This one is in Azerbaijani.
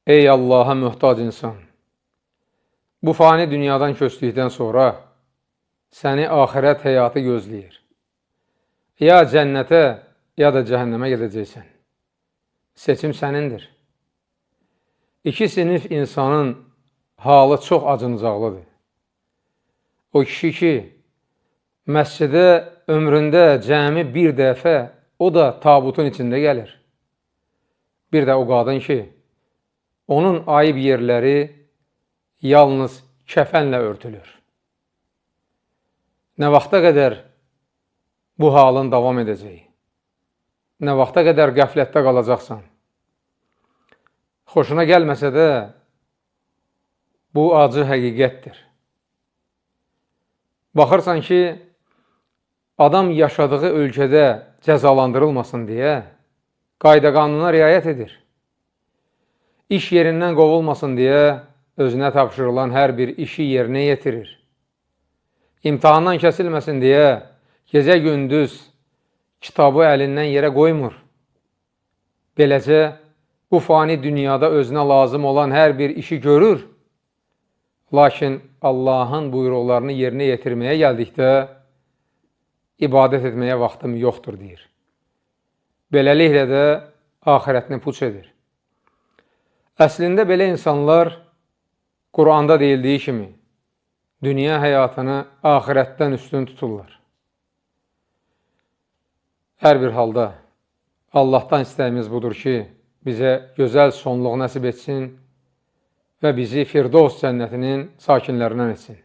Ey Allaha möhtac insan! Bu fani dünyadan köçdükdən sonra səni axirət həyatı gözləyir. Ya cənnətə, ya da cəhənnəmə gedəcəksən. Seçim sənindir. İki sinif insanın halı çox acınacaqlıdır. O kişi ki, məscidə ömründə cəmi bir dəfə, o da tabutun içində gəlir. Bir də o qadın ki, onun ayıb yerləri yalnız kəfənlə örtülür. Nə vaxta qədər bu halın davam edəcək? Nə vaxta qədər qəflətdə qalacaqsan? Xoşuna gəlməsə də, bu acı həqiqətdir. Baxırsan ki, adam yaşadığı ölkədə cəzalandırılmasın deyə qayda-qanuna riayət edir. İş yerindən qovulmasın deyə özünə tapşırılan hər bir işi yerinə yetirir. İmtahandan kəsilməsin deyə gecə-gündüz kitabı əlindən yerə qoymur. Beləcə, bu fani dünyada özünə lazım olan hər bir işi görür. Lakin Allahın buyruqlarını yerinə yetirməyə gəldikdə, ibadət etməyə vaxtım yoxdur, deyir. Beləliklə də axirətini puç edir. Əslində belə insanlar, Quranda deyildiyi kimi, dünya həyatını axirətdən üstün tuturlar. Hər bir halda Allahdan istəyimiz budur ki, bizə gözəl sonluq nəsib etsin və bizi Firdovs cənnətinin sakinlərindən etsin.